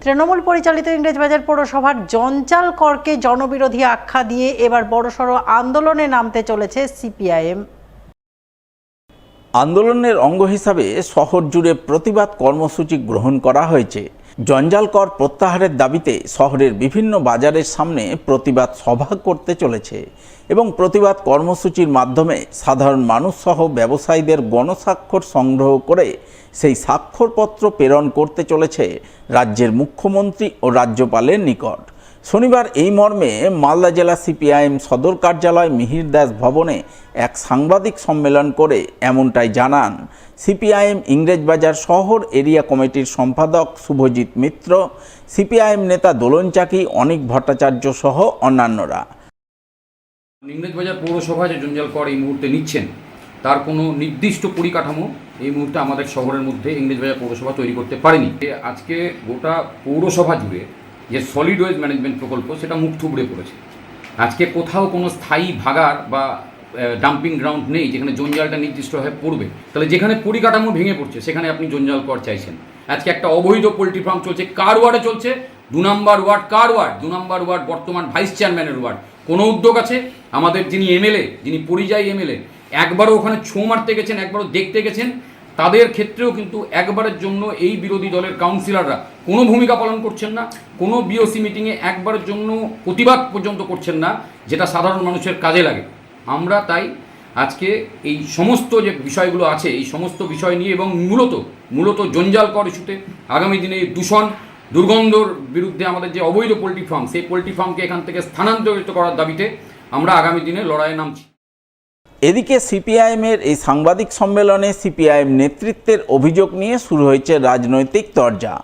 তৃণমূল পরিচালিত ইংরেজবাজার পৌরসভার জঞ্জাল করকে জনবিরোধী আখ্যা দিয়ে এবার বড়সড় আন্দোলনে নামতে চলেছে সিপিআইএম। আন্দোলনের অঙ্গ হিসাবে শহর জুড়ে প্রতিবাদ কর্মসূচি গ্রহণ করা হয়েছে। জঞ্জাল কর প্রত্যাহারের দাবিতে শহরের বিভিন্ন বাজারের সামনে প্রতিবাদ সভা করতে চলেছে এবং প্রতিবাদ কর্মসূচির মাধ্যমে সাধারণ মানুষ সহ ব্যবসায়ীদের গণস্বাক্ষর সংগ্রহ করে সেই স্বাক্ষরপত্র প্রেরণ করতে চলেছে রাজ্যের মুখ্যমন্ত্রী ও রাজ্যপালের নিকট। শনিবার এই মর্মে মালদা জেলা সিপিআইএম সদর কার্যালয় মিহির দাস ভবনে এক সাংবাদিক সম্মেলন করে এমনটাই জানান সিপিআইএম ইংরেজবাজার শহর এরিয়া কমিটির সম্পাদক শুভজিৎ মিত্র, সিপিআইএম নেতা দোলন চাকি, অনিক ভট্টাচার্য সহ অন্যান্যরা। ইংরেজবাজার পৌরসভা যে জঞ্জাল কর এই মুহূর্তে নিচ্ছেন তার কোনো নির্দিষ্ট পরিকাঠামো এই মুহূর্তে আমাদের শহরের মধ্যে ইংরেজবাজার পৌরসভা তৈরি করতে পারেনি। আজকে গোটা পৌরসভা জুড়ে যে সলিড ওয়েস্ট ম্যানেজমেন্ট প্রকল্প সেটা মুখ থুবড়ে পড়েছে। আজকে কোথাও কোনো স্থায়ী ভাগার বা ডাম্পিং গ্রাউন্ড নেই যেখানে জঞ্জালটা নির্দিষ্টভাবে পড়বে। তাহলে যেখানে পরিকাঠামো ভেঙে পড়ছে সেখানে আপনি জঞ্জাল কর চাইছেন। আজকে একটা অবৈধ পোলট্রি ফার্ম চলছে, কার ওয়ার্ডে চলছে? 2 নম্বর ওয়ার্ড। কার ওয়ার্ড? 2 নম্বর ওয়ার্ড বর্তমান ভাইস চেয়ারম্যানের ওয়ার্ড। কোনো উদ্যোগ আছে? আমাদের যিনি এমএলএ, যিনি পরিযায়ী এমএলএ, একবারও ওখানে ছোঁ মারতে গেছেন, একবারও দেখতে গেছেন? তাদের ক্ষেত্রেও কিন্তু একবারের জন্য এই বিরোধী দলের কাউন্সিলররা কোনো ভূমিকা পালন করছেন না। কোনো বিওসি মিটিংয়ে একবারের জন্য প্রতিবাদ পর্যন্ত করছেন না, যেটা সাধারণ মানুষের কাজে লাগে। আমরা তাই আজকে এই সমস্ত যে বিষয়গুলো আছে এই সমস্ত বিষয় নিয়ে এবং মূলত জঞ্জাল কর ইস্যুতে আগামী দিনে দূষণ দুর্গন্ধর বিরুদ্ধে আমাদের যে অবৈধ পোলট্রি ফার্ম, সেই পোলট্রি ফার্মকে এখান থেকে স্থানান্তরিত করার দাবিতে আমরা আগামী দিনে লড়াইয়ে নামছি। এদিকে সিপিআইএমের এই সাংবাদিক সম্মেলনে সিপিআইএম নেতৃত্বের অভিযোগ নিয়ে শুরু হয়েছে রাজনৈতিক তরজা।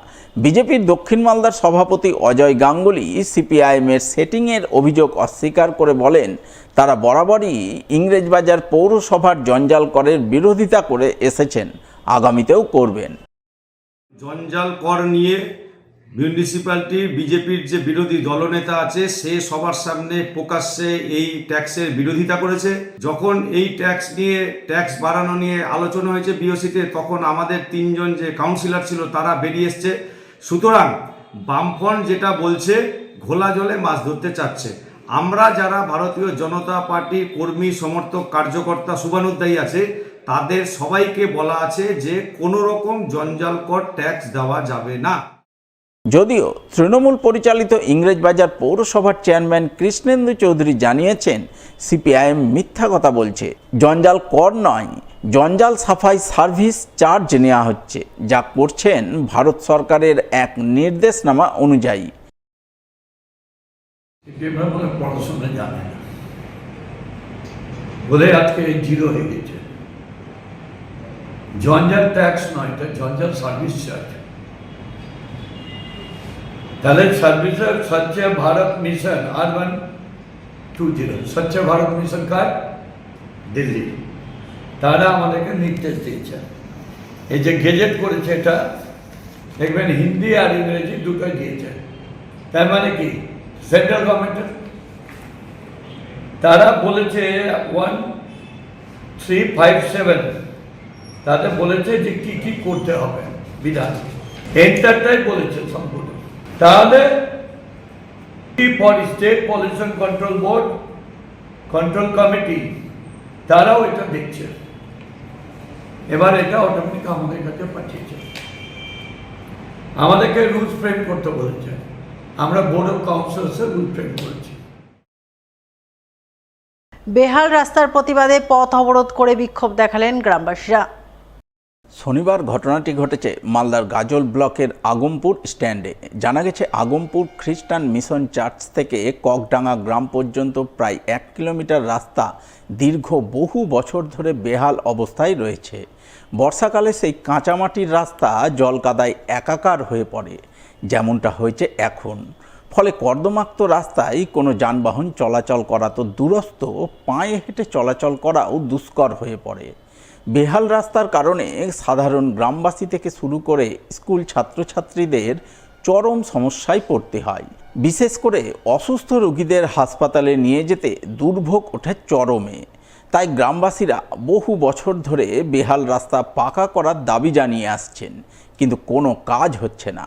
বিজেপির দক্ষিণ মালদার সভাপতি অজয় গাঙ্গুলি সিপিআইএমের সেটিংয়ের অভিযোগ অস্বীকার করে বলেন তারা বরাবরই ইংরেজবাজার পৌরসভার জঞ্জাল করের বিরোধিতা করে এসেছেন, আগামীতেও করবেন। জঞ্জাল কর নিয়ে মিউনিসিপ্যালিটির বিজেপির যে বিরোধী দলনেতা আছে সে সবার সামনে প্রকাশ্যে এই ট্যাক্সের বিরোধিতা করেছে। যখন এই ট্যাক্স বাড়ানো নিয়ে আলোচনা হয়েছে বিওসিতে, তখন আমাদের 3 জন যে কাউন্সিলর ছিল তারা বেরিয়ে এসছে। সুতরাং বামফ্রন্ট যেটা বলছে ঘোলা জলে মাছ ধরতে চাচ্ছে। আমরা যারা ভারতীয় জনতা পার্টির কর্মী, সমর্থক, কার্যকর্তা, শুভানুধ্যায়ী আছে তাদের সবাইকে বলা আছে যে কোনো রকম জঞ্জাল কর ট্যাক্স দেওয়া যাবে না। যদিও তৃণমূল পরিচালিত ইংরেজবাজার পৌরসভার চেয়ারম্যান কৃষ্ণেন্দু চৌধুরী জানিয়েছেন সিপিআইএম মিথ্যা কথা বলছে, জঞ্জাল কর নয়, জঞ্জাল সাফাই সার্ভিস চার্জ নেওয়া হচ্ছে, যা করছেন ভারত সরকারের এক নির্দেশনামা অনুযায়ী। পড়াশোনা জানে না বলে আজকে জিরো হয়ে গেছে। জঞ্জাল ট্যাক্স নয়, এটা জঞ্জাল সার্ভিস চার্জ। তাহলে সার্ভিসের স্বচ্ছ ভারত মিশন আরবান 20 স্বচ্ছ ভারত মিশন কার? দিল্লি। তারা আমাদেরকে নির্দেশ দিয়েছে, এই যে গেজেট করেছে এটা দেখবেন হিন্দি আর ইংরেজি দুটোই দিয়েছে। তার মানে কি সেন্ট্রাল গভর্নমেন্টের তারা বলেছে 1357 তাদের বলেছে যে কি কি করতে হবে বিধান, এন্টারটাই বলেছে সম্পূর্ণ। তাহলে for state pollution control board, control committee তারাও এটা দেখছে। এবার এটা অটোমেটিক আমাদের কাছে পাঠিয়েছে, আমাদেরকে রুলস ফ্রেম করতে বলেছে। আমরা বোর্ড অফ কাউন্সিলসে রুল ফ্রেম করেছি। বেহাল রাস্তার প্রতিবাদে পথ অবরোধ করে বিক্ষোভ দেখালেন গ্রামবাসীরা। শনিবার ঘটনাটি ঘটেছে মালদার গাজল ব্লকের আগমপুর স্ট্যান্ডে। জানা গেছে আগমপুর খ্রিস্টান মিশন চার্চ থেকে ককডাঙ্গা গ্রাম পর্যন্ত প্রায় 1 কিলোমিটার রাস্তা দীর্ঘ বহু বছর ধরে বেহাল অবস্থায় রয়েছে। বর্ষাকালে সেই কাঁচামাটির রাস্তা জলকাদায় একাকার হয়ে পড়ে, যেমনটা হয়েছে এখন। ফলে কর্দমাক্ত রাস্তায় কোনো যানবাহন চলাচল করা তো দূরস্থ, পায়ে হেঁটে চলাচল করাও দুষ্কর হয়ে পড়ে। বেহাল রাস্তার কারণে সাধারণ গ্রামবাসী থেকে শুরু করে স্কুল ছাত্রছাত্রীদের চরম সমস্যায় পড়তে হয়। বিশেষ করে অসুস্থ রোগীদের হাসপাতালে নিয়ে যেতে দুর্ভোগ ওঠে চরমে। তাই গ্রামবাসীরা বহু বছর ধরে বেহাল রাস্তা পাকা করার দাবি জানিয়ে আসছেন, কিন্তু কোনো কাজ হচ্ছে না।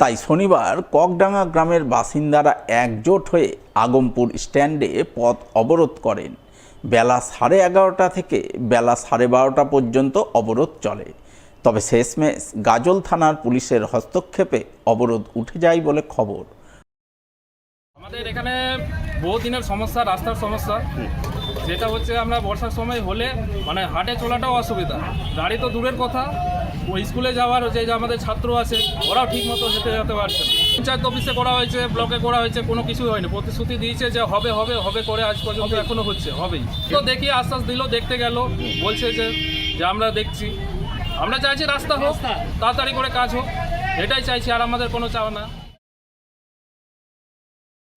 তাই শনিবার ককডাঙ্গা গ্রামের বাসিন্দারা একজোট হয়ে আগমপুর স্ট্যান্ডে পথ অবরোধ করেন। বেলা 11:30 থেকে বেলা 12:30 পর্যন্ত অবরোধ চলে। তবে শেষমেশ গাজল থানার পুলিশের হস্তক্ষেপে অবরোধ উঠে যায় বলে খবর। আমাদের এখানে বহুদিনের সমস্যা, রাস্তার সমস্যা, যেটা হচ্ছে আমরা বর্ষার সময় হলে মানে হাটে চলাটাও অসুবিধা, গাড়ি তো দূরের কথা, ওই স্কুলে যাওয়ার যে আমাদের ছাত্র আছে ওরাও ঠিক মতো হেঁটে যেতে পারছে না। পঞ্চায়েত অফিসে করা হয়েছে, ব্লকে করা হয়েছে, কোনো কিছুই হয়নি। প্রতিশ্রুতি দিয়েছে যে হবে হবে হবে করে আজ পর্যন্ত এখনো হচ্ছে হবেই। তো দেখি আশ্বাস দিল, দেখতে গেল, বলছে যে আমরা দেখছি। আমরা চাইছি রাস্তা হোক, তাড়াতাড়ি করে কাজ হোক, এটাই চাইছি, আর আমাদের কোনো চাওয়া না।